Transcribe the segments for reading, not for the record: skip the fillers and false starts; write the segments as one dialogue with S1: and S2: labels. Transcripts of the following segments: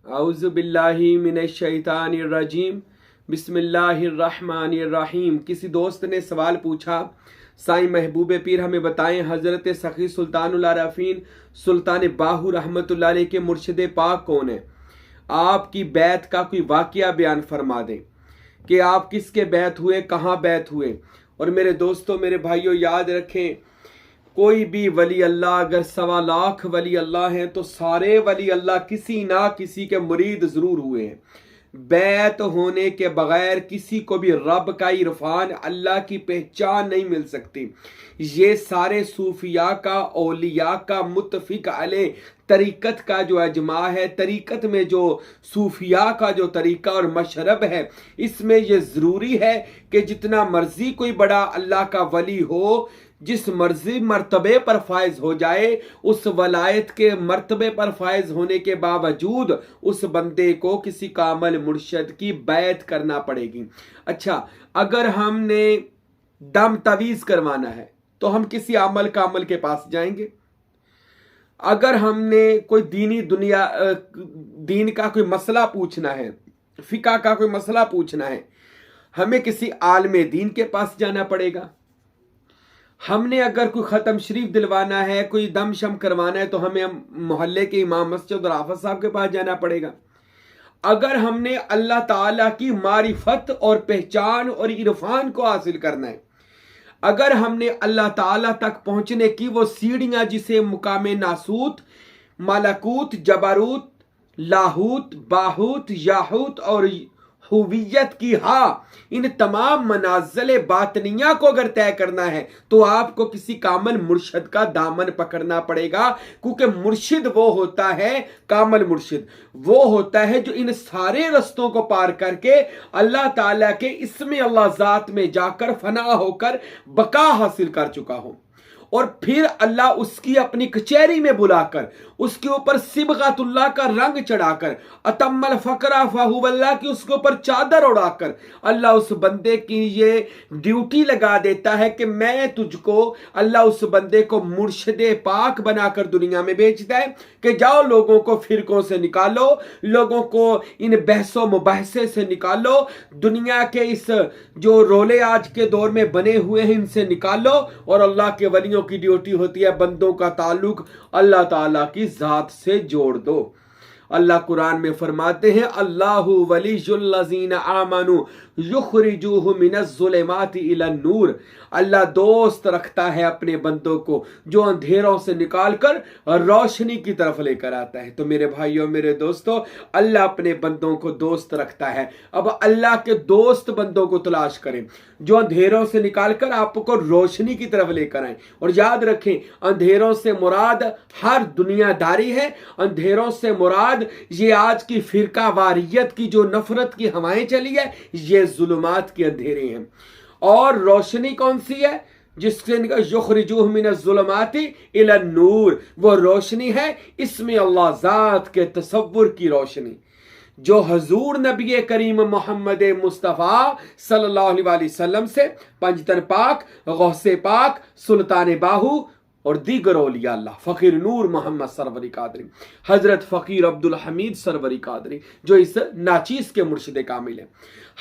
S1: औज़ु बिल्लाहि मिनश शैतानिर रजीम। बिस्मिल्लाहिर्रहमानिर्रहीम। किसी दोस्त ने सवाल पूछा, साईं महबूब पीर हमें बताएं हज़रत सखी सुल्तानुल आरफीन सुल्तान बाहू रहमतुल्लाह अलैह के मुर्शिद पाक कौन है। आपकी बैत का कोई वाक़या बयान फरमा दें कि आप किसके बैत हुए, कहाँ बैत हुए। और मेरे दोस्तों, मेरे भाइयों, याद रखें, कोई भी वली अल्लाह अगर 1.25 लाख वली अल्लाह हैं तो सारे वली अल्लाह किसी ना किसी के मुरीद जरूर हुए हैं। बैत होने के बगैर किसी को भी रब का इरफान, अल्लाह की पहचान नहीं मिल सकती। ये सारे सूफिया का, औलिया का मुत्तफिक अलैह तरीकत का जो अजमा है, तरीकत में जो सूफिया का जो तरीका और मशरब है, इसमें यह ज़रूरी है कि जितना मर्जी कोई बड़ा अल्लाह का वली हो, जिस मर्जी मर्तबे पर फायज हो जाए, उस वलायत के मर्तबे पर फायज होने के बावजूद उस बंदे को किसी कामल मुर्शद की बैत करना पड़ेगी। अच्छा, अगर हमने दम तवीज़ करवाना है तो हम किसी अमल कामल के पास जाएंगे। अगर हमने कोई दीन का कोई मसला पूछना है, फिका का कोई मसला पूछना है, हमें किसी आलमे दीन के पास जाना पड़ेगा। हमने अगर कोई ख़त्म शरीफ दिलवाना है, कोई दम शम करवाना है, तो हमें मोहल्ले के इमाम मस्जिद और हाफिज साहब के पास जाना पड़ेगा। अगर हमने अल्लाह ताला की मारिफत और पहचान और इरफान को हासिल करना है, अगर हमने अल्लाह ताला तक पहुंचने की वो सीढ़ियां, जिसे मुकामे नासूत, मलकूत, जबरूत, लाहूत, बाहूत, याहूत और हुवियत की, इन तमाम मनाज़िल बातनिया को अगर तय करना है तो आपको किसी कामल मुर्शिद का दामन पकड़ना पड़ेगा। क्योंकि मुर्शिद वो होता है, कामल मुर्शिद वो होता है जो इन सारे रस्तों को पार करके अल्लाह ताला के इस्मे अल्लाह ज़ात में जाकर फना होकर बका हासिल कर चुका हो, और फिर अल्लाह उसकी अपनी कचहरी में बुलाकर उसके ऊपर सिबगतुल्लाह का रंग चढ़ाकर, अतम्मल फकरा फाहुवल्लाह की उसके ऊपर चादर उड़ाकर अल्लाह उस बंदे की ये ड्यूटी लगा देता है कि मैं तुझको, अल्लाह उस बंदे को मुर्शिद पाक बनाकर दुनिया में भेजता है कि जाओ लोगों को फिरकों से निकालो, लोगों को इन बहसों मुबाहसे से निकालो, दुनिया के इस जो रोले आज के दौर में बने हुए हैं इनसे निकालो। और अल्लाह के वलियों की ड्यूटी होती है बंदों का ताल्लुक अल्लाह ताला की जात से जोड़ दो। अल्लाह कुरान में फरमाते हैं, अल्लाहु वलियुल्लज़ीना आमनु युखरिजुहुम मिनज़्ज़ुलुमाति इलन नूर। अल्लाह दोस्त रखता है अपने बंदों को जो अंधेरों से निकालकर रोशनी की तरफ लेकर आता है। तो मेरे भाइयों, मेरे दोस्तों, अल्लाह अपने बंदों को दोस्त रखता है। अब अल्लाह के दोस्त बंदों को तलाश करें जो अंधेरों से निकालकर आपको रोशनी की तरफ लेकर आए। और याद रखें, अंधेरों से मुराद हर दुनियादारी है। अंधेरों से मुराद ये आज की फिरका वारियत की जो नफरत की हवाएं चली है, ये जुल्मात के अंधेरे हैं। और रोशनी कौन सी है? जिससे युखरिजुहुम मिनज़्ज़ुलुमाति इलन नूर, वो रोशनी है इसमें अल्लाह ज़ात के तसव्वुर की रोशनी, जो हजूर नबी करीम मोहम्मद मुस्तफ़ा सल्लल्लाहु अलैहि वसल्लम से पंजतन पाक, गौसे पाक, सुल्तान बाहू और दीगर औलिया अल्लाह, फ़कीर नूर मोहम्मद सरवरी कादरी, हज़रत फ़कीर अब्दुल हमीद सरवरी कादरी जो इस नाचीज़ के मुर्शिद कामिल है,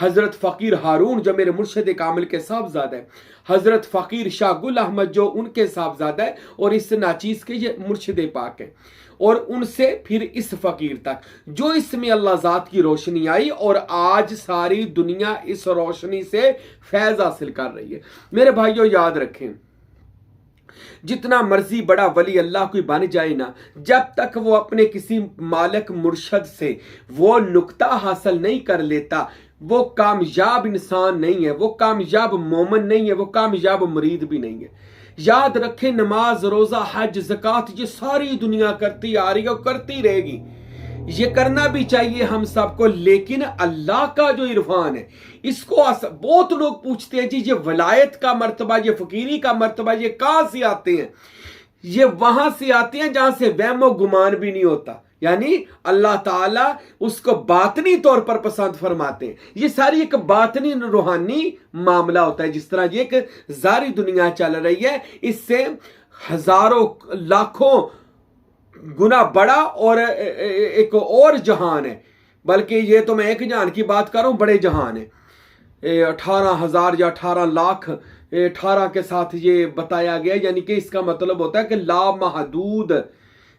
S1: हज़रत फ़कीर हारून जो मेरे मुर्शिद कामिल के साहबज़ादा है, हज़रत फ़कीर शाह गुल अहमद जो उनके साहबज़ादा है और इस नाचीज़ के ये मुर्शिद पाक है। और उनसे फिर इस फ़कीर तक जो इसमें अल्लाह ज़ात की रोशनी आई, और आज सारी दुनिया इस रोशनी से फैज़ हासिल कर रही है। मेरे भाइयों, याद रखें, जितना मर्जी बड़ा वली अल्लाह कोई बन जाए ना, जब तक वो अपने किसी मालिक मुर्शद से वो नुक्ता हासिल नहीं कर लेता, वो कामयाब इंसान नहीं है, वो कामयाब मोमन नहीं है, वो कामयाब मुरीद भी नहीं है। याद रखें, नमाज, रोजा, हज, ज़कात ये सारी दुनिया करती आ रही है और करती रहेगी। ये करना भी चाहिए हम सबको, लेकिन अल्लाह का जो इरफान है इसको बहुत लोग पूछते हैं, जी ये वलायत का मर्तबा, ये फकीरी का मर्तबा, ये कहां से आते हैं? ये वहां से आते हैं जहां से वहमो गुमान भी नहीं होता, यानी अल्लाह ताला उसको बातनी तौर पर पसंद फरमाते हैं। ये सारी एक बातनी रूहानी मामला होता है। जिस तरह ये एक जारी दुनिया चल रही है, इससे हजारों लाखों गुना बड़ा और एक और जहान है, बल्कि ये तो मैं एक जहान की बात कर रहा हूं, बड़े जहान है। 18,000 या 18 लाख 18 के साथ ये बताया गया, यानी कि इसका मतलब होता है कि लामहदूद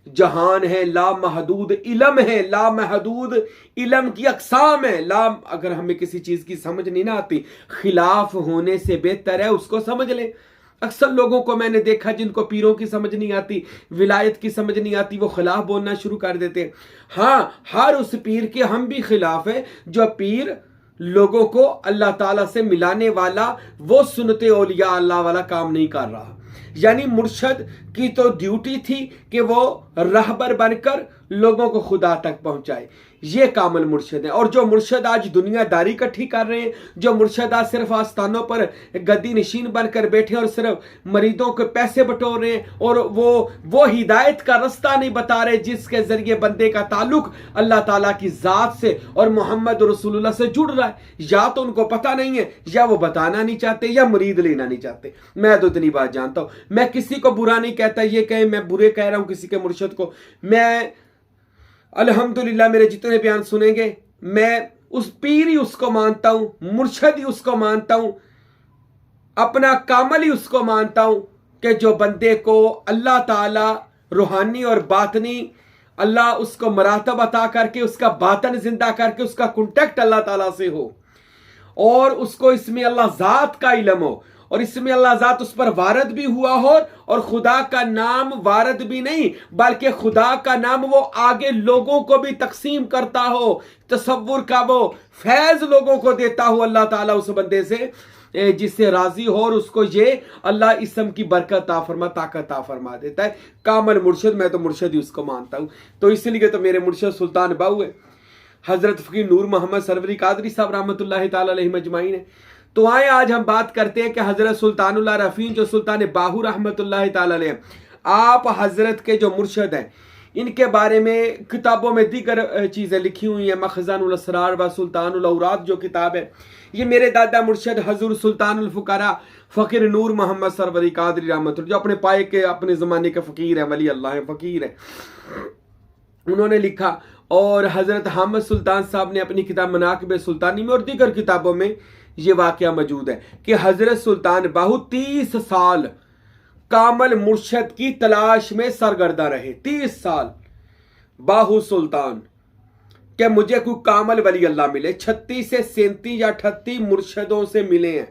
S1: जहान है, लामहदूद इलम है, लामहदूद इलम की अकसाम है। अगर हमें किसी चीज की समझ नहीं ना आती, खिलाफ होने से बेहतर है उसको समझ ले। अक्सर लोगों को मैंने देखा जिनको पीरों की समझ नहीं आती, विलायत की समझ नहीं आती, वो खिलाफ बोलना शुरू कर देते हैं। हाँ, हर उस पीर के हम भी खिलाफ है जो पीर लोगों को अल्लाह ताला से मिलाने वाला, वो सुन्नते औलिया अल्लाह वाला काम नहीं कर रहा। यानी मुर्शद की तो ड्यूटी थी कि वो रहबर बनकर लोगों को खुदा तक पहुंचाए, ये कामल मुर्शद है। और जो मुर्शद आज दुनियादारी इकट्ठी कर रहे हैं, जो मुर्शद आज सिर्फ आस्थानों पर गद्दी नशीन बनकर बैठे और सिर्फ मरीदों के पैसे बटोर रहे हैं, और वो हिदायत का रास्ता नहीं बता रहे जिसके जरिए बंदे का ताल्लुक अल्लाह ताला की जात से और मोहम्मद रसूलुल्लाह से जुड़ रहा है, या तो उनको पता नहीं है, या वो बताना नहीं चाहते, या मुरीद लेना नहीं चाहते। मैं तो इतनी बात जानता हूं, मैं किसी को बुरा नहीं कहता, ये कहे मैं बुरे कह रहा हूं किसी के मुर्शद को। मैं अल्हम्दुलिल्लाह मेरे जितने बयान सुनेंगे, मैं उस पीर ही उसको मानता हूं, मुर्शद ही उसको मानता हूं, अपना कामल ही उसको मानता हूं कि जो बंदे को अल्लाह ताला रूहानी और बातनी, अल्लाह उसको मरातब अता करके, उसका बातन जिंदा करके, उसका कॉन्टेक्ट अल्लाह ताला से हो, और उसको इसमें अल्लाह जात का इल्म हो, और इसमें अल्लाह जात उस पर वारद भी हुआ हो, और खुदा का नाम वारद भी नहीं बल्कि खुदा का नाम वो आगे लोगों को भी तकसीम करता हो, तसव्वुर का वो फैज लोगों को देता हो अल्लाह ताला उस बंदे से जिससे राजी हो, और उसको ये अल्लाह इसम की बरकत फरमा, ताकत फरमा देता है। कामल मुर्शिद, मैं तो मुर्शिद ही उसको मानता हूं। तो इसलिए तो मेरे मुर्शिद सुल्तान बाहू है, हजरत फकीर नूर मोहम्मद सरवरी कादरी साहब रहमतुल्लाह ताला अलैहि मजमाइन है। तो आए आज हम बात करते हैं कि हजरत सुल्तानुल्लाह रफ़ी जो सुल्तान बाहू रहमतुल्लाह ताला अलैह, आप हजरत के जो मुर्शद हैं, इनके बारे में किताबों में दीगर चीज़ें लिखी हुई हैं। मखज़ानुल असरार व सुल्तानुल औरात जो किताब है, ये मेरे दादा मुर्शद हजूर सुल्तानुल फुकारा फ़कीर नूर मोहम्मद सरवरी कादरी रहमतुल्लाह, जो अपने पाए के अपने ज़माने के फ़कीर हैं, वली अल्लाह हैं, फ़कीर हैं, उन्होंने लिखा। और हज़रत हामिद सुल्तान साहब ने अपनी किताब मनाक़िब सुल्तानी में और दीगर किताबों में ये वाक़या मौजूद है कि हज़रत सुल्तान बाहू 30 साल कामल मुर्शद की तलाश में सरगर्दा रहे। 30 साल बाहू सुल्तान के मुझे कोई कामल वली अल्लाह मिले। 36 से 37 या 38 मुर्शदों से मिले हैं,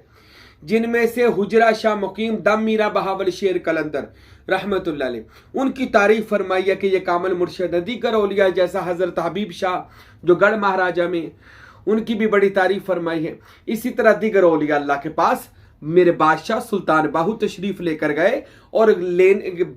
S1: जिनमें से हुजरा शाह मुकीम दम मीरा बहावल शेर कलंदर रहमतुल्लाह अलैह उनकी तारीफ फरमाई है कि ये कामल मुर्शद है। दीगर औलिया जैसा हज़रत हबीब शाह जो गढ़ महाराजा में, उनकी भी बड़ी तारीफ फरमाई है। इसी तरह दीगर औलिया अल्लाह के पास मेरे बादशाह सुल्तान बाहू तशरीफ लेकर गए और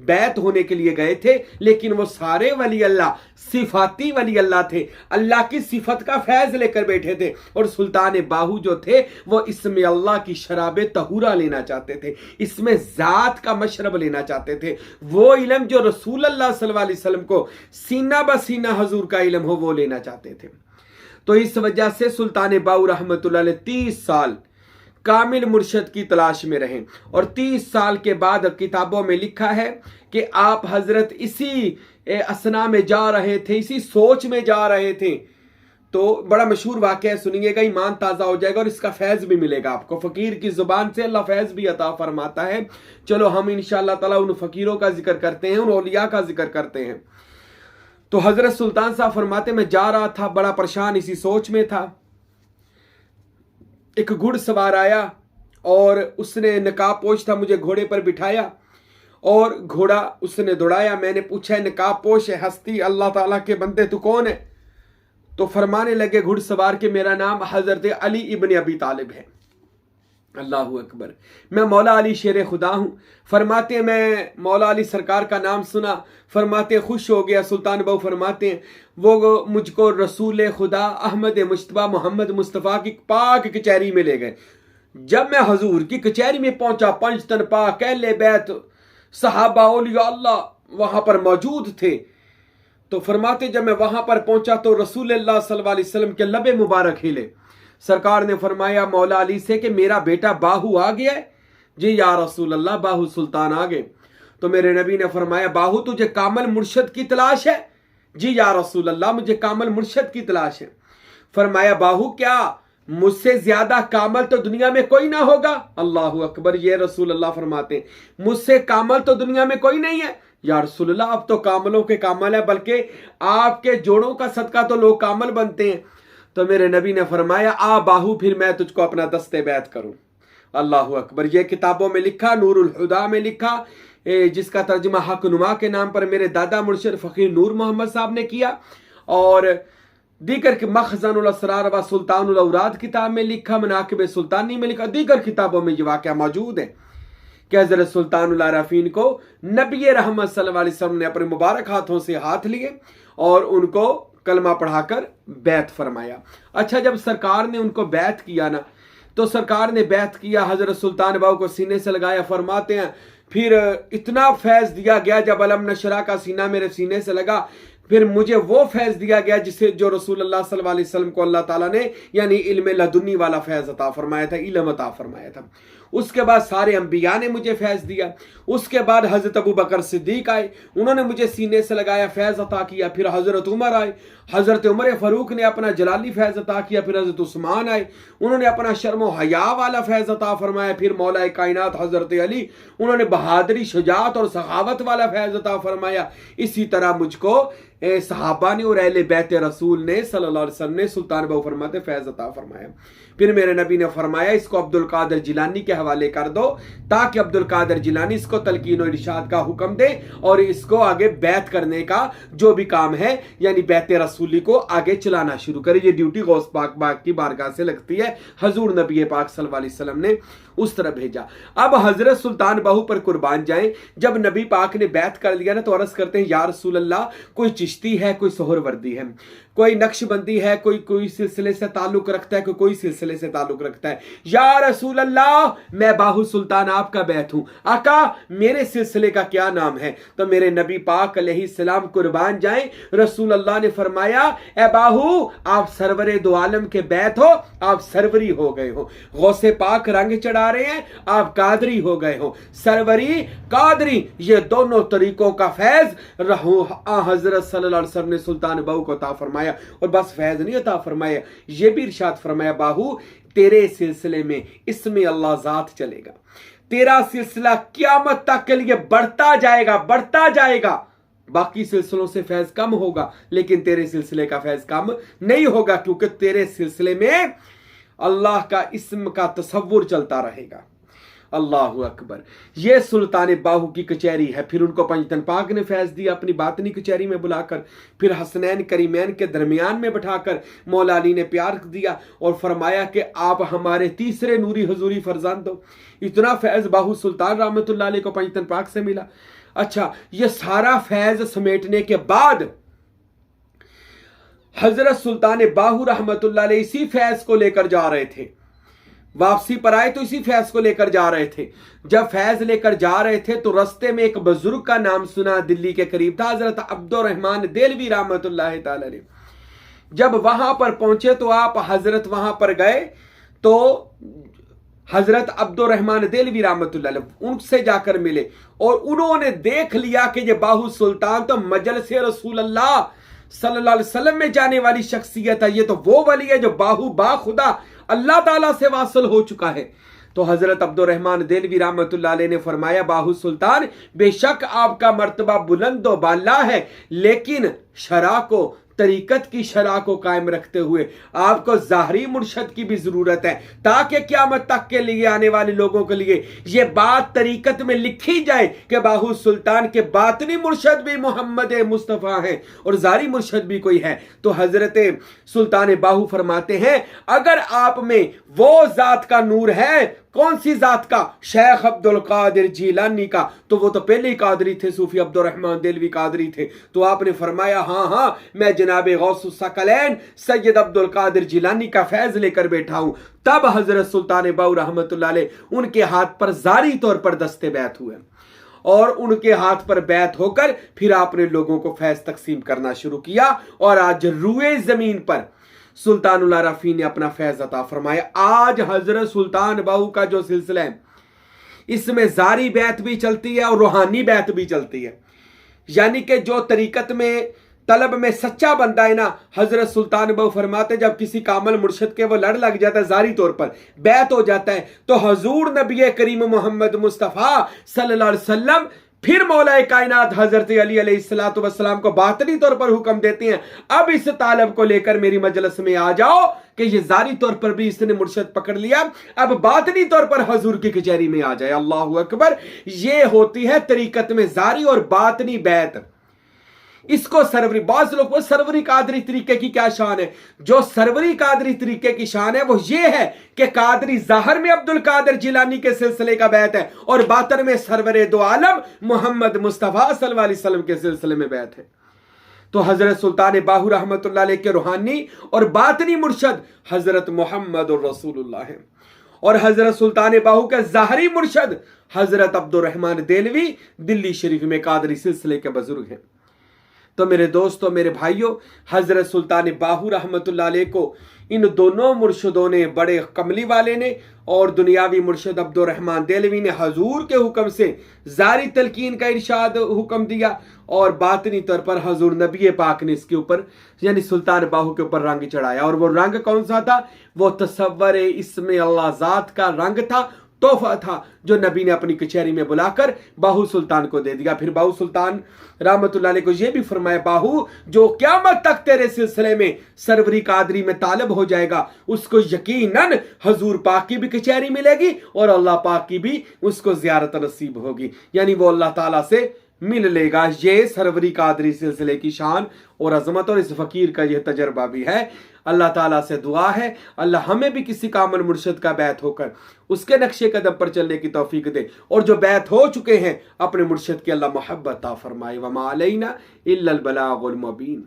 S1: बैत होने के लिए गए थे, लेकिन वो सारे वली अल्लाह सिफाती वली अल्लाह थे, अल्लाह की सिफत का फैज लेकर बैठे थे। और सुल्तान बाहू जो थे वो इसमें अल्लाह की शराब तहूरा लेना चाहते थे, इसमें जात का मशरब लेना चाहते थे, वो इल्म जो रसूल अल्लाह सल्लल्लाहु अलैहि वसल्लम को सीना बसीना हजूर का इल्म हो, वो लेना चाहते थे। तो इस वजह से सुल्तान बाहू रहमतुल्लाह अलैह 30 साल कामिल मुर्शद की तलाश में रहे। और 30 साल के बाद किताबों में लिखा है कि आप हजरत इसी असना में जा रहे थे, इसी सोच में जा रहे थे। तो बड़ा मशहूर वाक़या है, सुनिएगा, ईमान ताज़ा हो जाएगा और इसका फैज़ भी मिलेगा आपको। फ़कीर की ज़ुबान से अल्लाह फैज़ भी अता फरमाता है। चलो हम इंशाअल्लाह ताला उन फ़कीरों का जिक्र करते हैं, उन औलिया का जिक्र करते हैं। तो हजरत सुल्तान साहब फरमाते, मैं जा रहा था, बड़ा परेशान इसी सोच में था। एक घुड़सवार आया और उसने नकाब पोश था, मुझे घोड़े पर बिठाया और घोड़ा उसने दौड़ाया। मैंने पूछा, नकाब पोश है हस्ती अल्लाह ताला के बंदे, तू कौन है? तो फरमाने लगे घुड़सवार के, मेरा नाम हजरत अली इब्न अबी तालिब है। अल्लाहु अकबर, मैं मौला अली शेर खुदा हूँ। फरमाते मैं मौला अली सरकार का नाम सुना, फरमाते खुश हो गया। सुल्तान बाहू फरमाते हैं वो मुझको रसूल खुदा अहमद मुश्तबा मोहम्मद मुस्तफ़ा की पाक कचहरी में ले गए। जब मैं हजूर की कचहरी में पहुंचा, पंचतन पाक अहले बैत सहाबा औलिया अल्लाह वहां पर मौजूद थे। तो फरमाते जब मैं वहां पर पहुंचा तो रसूल अल्लाह सल्लल्लाहु अलैहि वसल्लम के लबे मुबारक हिले। सरकार ने फरमाया मौला अली से कि मेरा बेटा बाहू आ गया है। जी या रसूल अल्लाह, बाहू सुल्तान आ गए। तो मेरे नबी ने फरमाया बाहू तुझे कामल मुर्शद की तलाश है? जी या रसूल अल्लाह मुझे कामल मुर्शद की तलाश है। फरमाया बाहू क्या मुझसे ज्यादा कामल तो दुनिया में कोई ना होगा? अल्लाहु अकबर, ये रसूल अल्लाह फरमाते हैं मुझसे कामल तो दुनिया में कोई नहीं है। या रसूल अल्लाह आप तो कामलों के कामल है, बल्कि आपके जोड़ों का सदका तो लोग कामल बनते हैं। तो मेरे नबी ने फरमाया आ बाहू फिर मैं तुझको अपना दस्ते बैत करूं। अल्लाहु अकबर, ये किताबों में लिखा, नूरुल हुदा में लिखा, जिसका तर्जुमा हक नुमा के नाम पर मेरे दादा मुर्शिद फकीर नूर मोहम्मद साहब ने किया, और दीगर के मखज़नुल असरार व सुल्तानुल औराद किताब में लिखा, मनाकिब सुल्तानी में लिखा, दीगर किताबों में ये वाक़या मौजूद है कि हज़रत सुल्तानुल आरफ़ीन को नबी रहमत सल्लल्लाहु अलैहि वसल्लम ने अपने मुबारक हाथों से हाथ लिए और उनको कलमा पढ़ाकर बैत फरमाया। अच्छा, जब सरकार ने उनको बैत किया ना, तो सरकार ने बैत किया, हज़रत सुल्तान बाहू को सीने से लगाया। फरमाते हैं फिर इतना फैज़ दिया गया, जब अलम नशरा का सीना मेरे सीने से लगा, फिर मुझे वो फैज़ दिया गया जिसे जो रसूलुल्लाह सल्लल्लाहु अलैहि वसल्लम को अल्लाह ताला ने यानी इल्म लदुन्नी वाला फैज़ अता फरमाया था, इल्म अता फरमाया था। उसके बाद सारे अंबिया ने मुझे फैज़ दिया। उसके बाद हज़रत अबू बकर सिद्दीक आए, उन्होंने मुझे सीने से लगाया, फैज़ अता किया। फिर हज़रत उमर आए, हज़रत उमर फ़ारूक ने अपना जलाली फैज़ अता किया। फिर हज़रत उस्मान आए, उन्होंने अपना शर्म व हया वाला फैज़ अता फरमाया। फिर मौला कायनात हज़रत अली, उन्होंने बहादरी, शुजाअत और सखावत वाला फैज़ अता फरमाया। इसी तरह मुझको सहाबा ने और अहले बैत रसूल ने सल्लल्लाहु अलैहि वसल्लम ने सुल्तान बाहू फरमाते फैज़ अता फरमाया। फिर मेरे नबी ने फरमाया इसको अब्दुल कादिर जिलानी के हवाले कर दो, ताकि अब्दुल कादिर जिलानी इसको तलकीन और इरशाद का हुक्म दे और इसको आगे बैत करने का जो भी काम है यानी बैत रसूली को आगे चलाना शुरू करे। ये ड्यूटी गौस पाक बाग की बारगाह से लगती है। हजूर नबी पाक सल्लल्लाहु अलैहि वसल्लम ने उस तरह भेजा। अब हजरत सुल्तान बाहू पर कुर्बान जाएं, जब नबी पाक ने बैत कर लिया ना, तो अर्ज करते हैं या रसूल अल्लाह, कोई चिश्ती है, कोई सोहरवर्दी है, कोई नक्शबंदी है, कोई सिलसिले से ताल्लुक रखता है, कोई सिलसिले से ताल्लुक रखता है। या रसूल अल्लाह मैं बाहू सुल्तान आपका बैत हूं, आका मेरे सिलसिले का क्या नाम है? तो मेरे नबी पाक अलैहिस्सलाम कुर्बान जाएं। रसूल अल्लाह ने फरमाया ए बाहू आप सरवरे दो आलम के बैत हो, आप सरवरी हो गए हो। गौसे पाक रंग चढ़ा रहे हैं, आप कादरी हो गए हो। सरवरी कादरी ये दोनों तरीकों का फैज हजरत सल्लल्लाहु अलैहि वसल्लम ने सुल्तान बाहू को अता फरमाया। और बस फैज नहीं अता फरमाया, ये भी इरशाद फरमाया बाहू तेरे सिलसिले में इसमें अल्लाह जात चलेगा, तेरा सिलसिला क़यामत तक के लिए बढ़ता जाएगा, बढ़ता जाएगा। बाकी सिलसिलों से फैज कम होगा, लेकिन तेरे सिलसिले का फैज कम नहीं होगा, क्योंकि तेरे सिलसिले में अल्लाह का इस्म का तसव्वुर चलता रहेगा। अल्लाहु अकबर। ये सुल्तान बाहू की कचहरी है। फिर उनको पंजतन पाक ने फैज दिया अपनी बातनी कचहरी में बुलाकर, फिर हसनैन करीमैन के दरमियान में बैठाकर मौला अली ने प्यार दिया और फरमाया कि आप हमारे तीसरे नूरी हजूरी फरजंद हो। इतना फैज बाहू सुल्तान रहमतुल्लाह अलैह को पंजतन पाक से मिला। अच्छा, ये सारा फैज समेटने के बाद हजरत सुल्तान बाहू रहमतुल्लाह अलैह इसी फैज को लेकर जा रहे थे, वापसी पर आए तो इसी फैज को लेकर जा रहे थे। जब फैज लेकर जा रहे थे तो रास्ते में एक बुजुर्ग का नाम सुना, दिल्ली के करीब था, हजरत अब्दुर्रहमान देलवी रहमतुल्लाह ताला अलैह। जब वहां पर पहुंचे तो आप हजरत वहां पर गए तो हजरत अब्दुर्रहमान देलवी रहमतुल्लाह अलैह उनसे जाकर मिले और उन्होंने देख लिया कि ये बाहू सुल्तान तो मजलिस रसूल अल्लाह सल्लल्लाहु अलैहि वसल्लम में जाने वाली शख्सियत है, ये तो वो वली है जो बाहू बाखुदा अल्लाह ताला से वासल हो चुका है। तो हजरत अब्दुर्रहमान देलवी रहमतुल्लाह अलैह ने फरमाया बाहू सुल्तान बेशक आपका मर्तबा बुलंद व बाला है, लेकिन शरा को तरीकत की शरा को कायम रखते हुए आपको ज़ाहरी मुर्शद की भी जरूरत है, ताकि क़यामत तक के लिए आने वाले लोगों के लिए ये बात तरीकत में लिखी जाए कि बाहू सुल्तान के बातनी मुर्शद भी मोहम्मद मुस्तफ़ा हैं और ज़ाहरी मुर्शद भी कोई है। तो हजरत सुल्तान बाहू फरमाते हैं अगर आप में वो जात का नूर है, कौन सी जात का? शेख अब्दुल कादिर जिलानी का। तो वो तो पहले ही कादरी थे, सूफी अब्दुर्रहमान देलवी कादरी थे। तो आपने फरमाया हाँ हाँ मैं जनाब गौसुस सकलैन सैयद अब्दुल कादिर जिलानी का फैज लेकर बैठा हूं। तब हजरत सुल्तान बाहू रहमतुल्लाह अलैह उनके हाथ पर जारी तौर पर दस्ते बैत हुए और उनके हाथ पर बैत होकर फिर आपने लोगों को फैज तकसीम करना शुरू किया और आज रुए जमीन पर सुल्तानुल आरफ़ीन ने अपना फैज अता फरमाया। आज हजरत सुल्तान बाहू का जो सिलसिला है इसमें जारी बैत भी चलती है और रूहानी बैत भी चलती है। यानी कि जो तरीकत में तलब में सच्चा बंदा है ना, हजरत सुल्तान बहु फरमाते जब किसी कामल मुर्शद के वो लड़ लग जाता है, जारी तौर पर बैत हो जाता है, तो हजूर नबी करीम मोहम्मद मुस्तफ़ा सल्लल्लाहु अलैहि वसल्लम फिर मौला कायनात हजरत अली अलैहिस्सलातु वस्सलाम को बातनी तौर पर हुक्म देते हैं, अब इस तालब को लेकर मेरी मजलिस में आ जाओ कि ये जारी तौर पर भी इसने मुर्शद पकड़ लिया, अब बातनी तौर पर हजूर की कचहरी में आ जाए। अल्लाहु अकबर। ये होती है तरीकत में जारी और बातनी बैत। इसको सरवरी, बहुत लोग को सरवरी कादरी तरीके की क्या शान है, जो सरवरी कादरी तरीके की शान है वो ये है कि कादरी ज़ाहिर में अब्दुल कादिर जिलानी के सिलसिले का बैत है और बातिन में सरवरे दो आलम मोहम्मद मुस्तफ़ा सल्लल्लाहु अलैहि वसल्लम के सिलसिले में बैत है। तो हजरत सुल्तान बाहू रहमतुल्लाह अलैह के रूहानी और बातनी मुर्शद हजरत मोहम्मद और रसूलुल्लाह है, और हजरत सुल्तान बाहू का ज़ाहरी मुर्शद हजरत अब्दुल रहमान देलवी दिल्ली शरीफ में कादरी सिलसिले के बुजुर्ग हैं। तो मेरे दोस्तों, मेरे भाइयों, हजरत सुल्तान बाहू रहमतुल्लाह अलैह को इन दोनों मुर्शदों ने, बड़े कमली वाले ने और दुनियावी मुर्शद अब्दुल रहमान देलवी ने हजूर के हुक्म से जारी तलकीन का इरशाद हुक्म दिया और बातनी तौर पर हजूर नबी पाक ने इसके ऊपर यानी सुल्तान बाहू के ऊपर रंग चढ़ाया। और वो रंग कौन सा था? वो तसव्वुर इसमें अल्लाह ज़ात का रंग था, तोहफा था, जो नबी ने अपनी कचहरी में बुलाकर बाहू सुल्तान को दे दिया। फिर बाहू सुल्तान रहमतुल्लाह अलैह को यह भी फरमाया, बाहू जो क़यामत तक तेरे सिलसिले में सरवरी कादरी में तालब हो जाएगा, उसको यकीनन हजूर पाक की भी कचहरी मिलेगी और अल्लाह पाक की भी उसको ज़ियारत नसीब होगी, यानी वो अल्लाह ताला से मिल लेगा। ये सरवरी कादरी सिलसिले की शान और अजमत और इस फकीर का यह तजर्बा भी है। अल्लाह ताला से दुआ है अल्लाह हमें भी किसी कामल मुर्शद का बैत होकर उसके नक्शे कदम पर चलने की तौफीक दे, और जो बैत हो चुके हैं अपने मुर्शद की अल्लाह मोहब्बत ता फरमाए। वमा अलैना इल्लल बलागुल मुबीन।